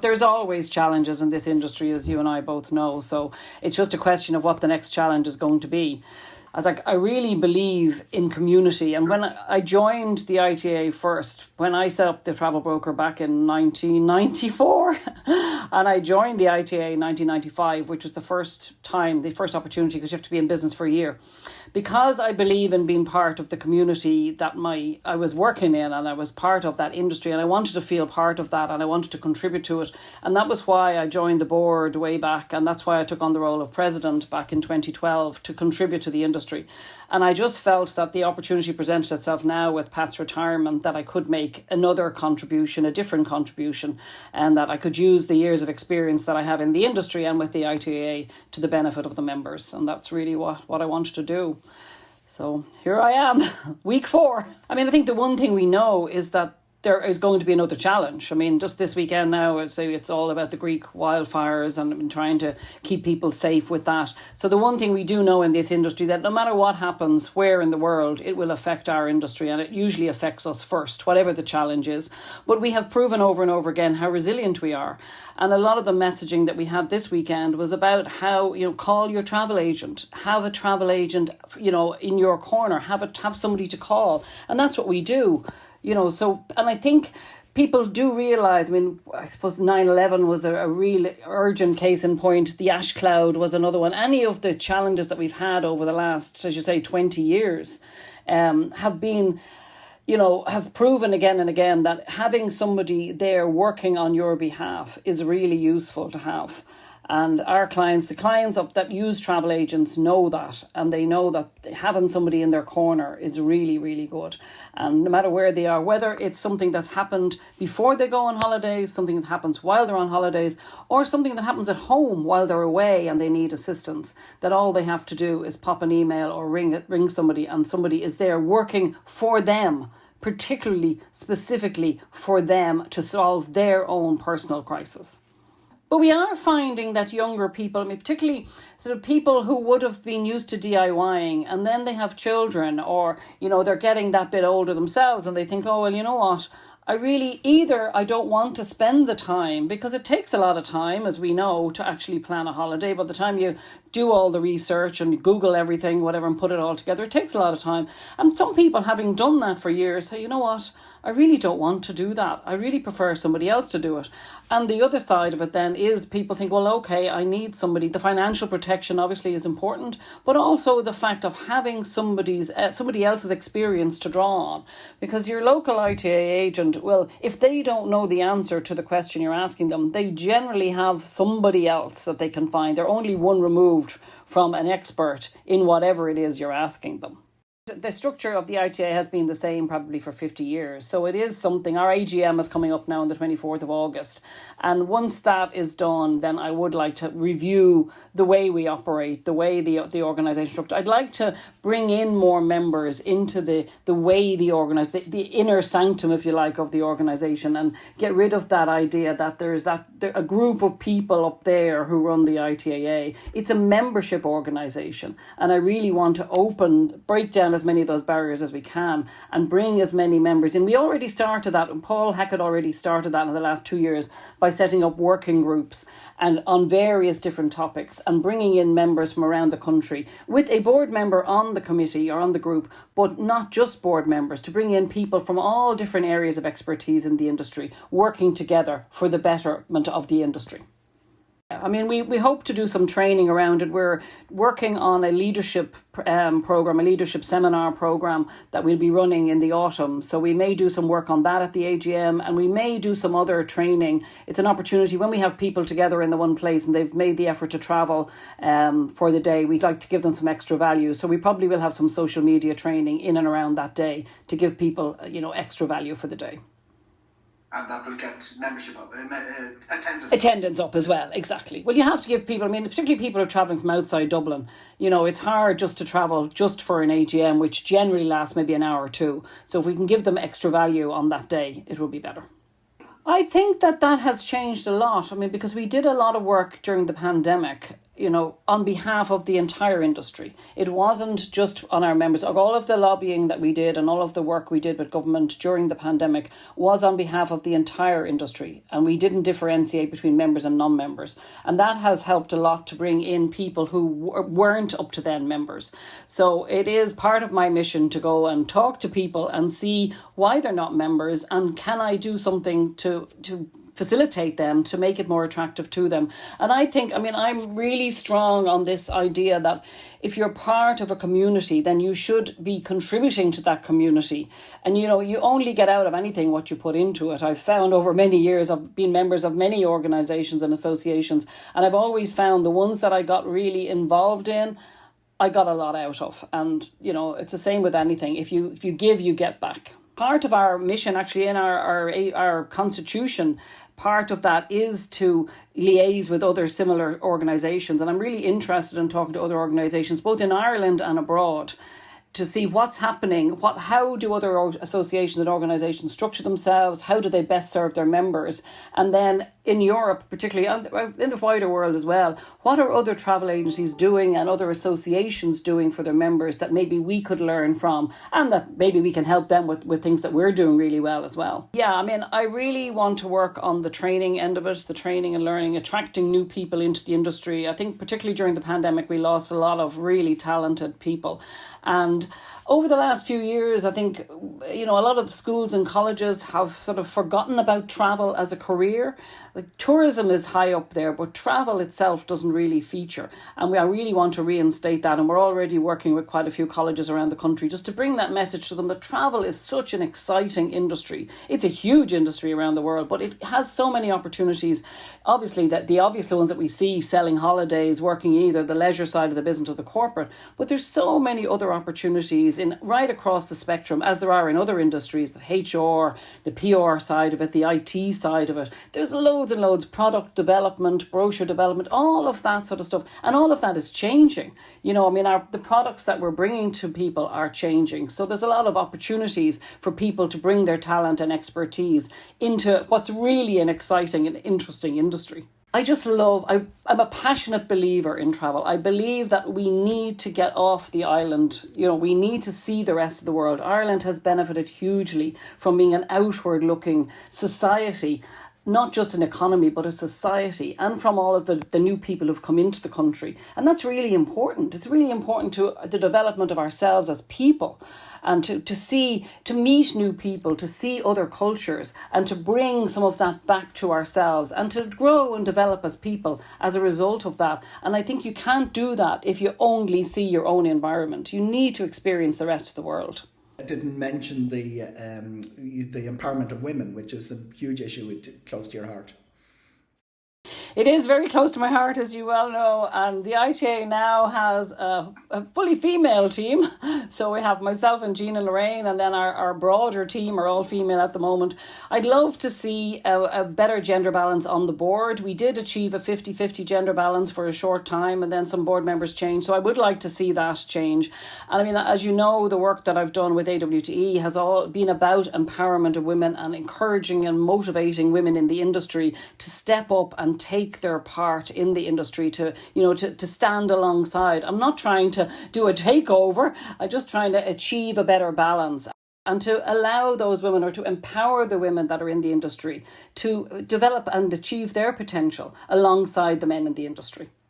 There's always challenges in this industry, as you and I both know. So it's just a question of what the next challenge is going to be. I really believe in community. And when I joined the ITA first, when I set up the travel broker back in 1994, and I joined the ITA in 1995, which was the first opportunity, because you have to be in business for a year. Because I believe in being part of the community that I was working in, and I was part of that industry, and I wanted to feel part of that, and I wanted to contribute to it. And that was why I joined the board way back, and that's why I took on the role of president back in 2012 to contribute to the industry. And I just felt that the opportunity presented itself now with Pat's retirement, that I could make another contribution, a different contribution, and that I could use the years of experience that I have in the industry and with the ITA to the benefit of the members. And that's really what I wanted to do. So here I am, week 4. I think the one thing we know is that there is going to be another challenge. Just this weekend now, I'd say it's all about the Greek wildfires, and I've been trying to keep people safe with that. So the one thing we do know in this industry, that no matter what happens, where in the world, it will affect our industry, and it usually affects us first, whatever the challenge is. But we have proven over and over again how resilient we are. And a lot of the messaging that we had this weekend was about how, call your travel agent, have a travel agent, in your corner, have somebody to call. And that's what we do. And I think people do realise, I suppose 9/11 was a real urgent case in point. The ash cloud was another one. Any of the challenges that we've had over the last, as you say, 20 years have been, have proven again and again that having somebody there working on your behalf is really useful to have. And our clients, the clients that use travel agents, know that, and they know that having somebody in their corner is really, really good. And no matter where they are, whether it's something that's happened before they go on holidays, something that happens while they're on holidays, or something that happens at home while they're away and they need assistance, that all they have to do is pop an email or ring somebody, and somebody is there working for them, particularly, specifically for them, to solve their own personal crisis. But we are finding that younger people, particularly sort of people who would have been used to DIYing, and then they have children, or, they're getting that bit older themselves, and they think, oh, well, you know what? I don't want to spend the time, because it takes a lot of time, as we know, to actually plan a holiday. By the time you do all the research and Google everything, whatever, and put it all together, it takes a lot of time. And some people, having done that for years, say, you know what, I really don't want to do that. I really prefer somebody else to do it. And the other side of it then is people think, well, okay, I need somebody. The financial protection obviously is important, but also the fact of having somebody else's experience to draw on. Because your local ITA agent, well, if they don't know the answer to the question you're asking them, they generally have somebody else that they can find. They're only one removed from an expert in whatever it is you're asking them. The structure of the ITA has been the same probably for 50 years. So it is something. Our AGM is coming up now on the 24th of August. And once that is done, then I would like to review the way we operate, the way the organisation structure. I'd like to bring in more members into the way the inner sanctum, if you like, of the organisation, and get rid of that idea that there's a group of people up there who run the ITAA. It's a membership organisation. And I really want to break down as many of those barriers as we can and bring as many members in. We already started that, and Paul Hackett already started that in the last 2 years by setting up working groups and on various different topics, and bringing in members from around the country with a board member on the committee or on the group, but not just board members, to bring in people from all different areas of expertise in the industry, working together for the betterment of the industry. We hope to do some training around it. We're working on a leadership program, a leadership seminar program that we'll be running in the autumn. So we may do some work on that at the AGM, and we may do some other training. It's an opportunity when we have people together in the one place and they've made the effort to travel for the day. We'd like to give them some extra value. So we probably will have some social media training in and around that day to give people, extra value for the day. And that will get membership up, attendance up as well, exactly. Well, you have to give people, particularly people who are travelling from outside Dublin, it's hard just to travel just for an AGM, which generally lasts maybe an hour or two. So if we can give them extra value on that day, it will be better. I think that has changed a lot. Because we did a lot of work during the pandemic, on behalf of the entire industry. It wasn't just on our members. All of the lobbying that we did and all of the work we did with government during the pandemic was on behalf of the entire industry. And we didn't differentiate between members and non-members. And that has helped a lot to bring in people who weren't up to then members. So it is part of my mission to go and talk to people and see why they're not members, and can I do something to facilitate them, to make it more attractive to them. And I'm really strong on this idea that if you're part of a community, then you should be contributing to that community. And, you only get out of anything what you put into it. I've found over many years, I've been members of many organisations and associations, and I've always found the ones that I got really involved in, I got a lot out of. And, it's the same with anything. If you give, you get back. Part of our mission, actually, in our constitution, part of that is to liaise with other similar organisations. And I'm really interested in talking to other organisations, both in Ireland and abroad, to see what's happening, how do other associations and organisations structure themselves, how do they best serve their members, and then in Europe, particularly in the wider world as well, what are other travel agencies doing and other associations doing for their members that maybe we could learn from, and that maybe we can help them with things that we're doing really well as well. Yeah, I really want to work on the training end of it, the training and learning, attracting new people into the industry. I think particularly during the pandemic, we lost a lot of really talented people. And over the last few years, I think, a lot of the schools and colleges have sort of forgotten about travel as a career. Like, tourism is high up there, but travel itself doesn't really feature. And I really want to reinstate that. And we're already working with quite a few colleges around the country just to bring that message to them that travel is such an exciting industry. It's a huge industry around the world, but it has so many opportunities. Obviously, the obvious ones that we see, selling holidays, working either the leisure side of the business or the corporate. But there's so many other opportunities right across the spectrum, as there are in other industries, the HR, the PR side of it, the IT side of it. There's loads and loads, product development, brochure development, all of that sort of stuff. And all of that is changing. The products that we're bringing to people are changing. So there's a lot of opportunities for people to bring their talent and expertise into what's really an exciting and interesting industry. I'm a passionate believer in travel. I believe that we need to get off the island. We need to see the rest of the world. Ireland has benefited hugely from being an outward looking society, not just an economy, but a society, and from all of the new people who've come into the country. And that's really important. It's really important to the development of ourselves as people, and to meet new people, to see other cultures, and to bring some of that back to ourselves, and to grow and develop as people as a result of that. And I think you can't do that if you only see your own environment. You need to experience the rest of the world. I didn't mention the empowerment of women, which is a huge issue close to your heart. It is very close to my heart, as you well know, and the ITA now has a fully female team. So we have myself and Jean and Lorraine, and then our broader team are all female at the moment. I'd love to see a better gender balance on the board. We did achieve a 50-50 gender balance for a short time, and then some board members changed. So I would like to see that change. And as you know, the work that I've done with AWTE has all been about empowerment of women and encouraging and motivating women in the industry to step up and take their part in the industry, to stand alongside. I'm not trying to do a takeover. I'm just trying to achieve a better balance, and to allow those women, or to empower the women that are in the industry, to develop and achieve their potential alongside the men in the industry.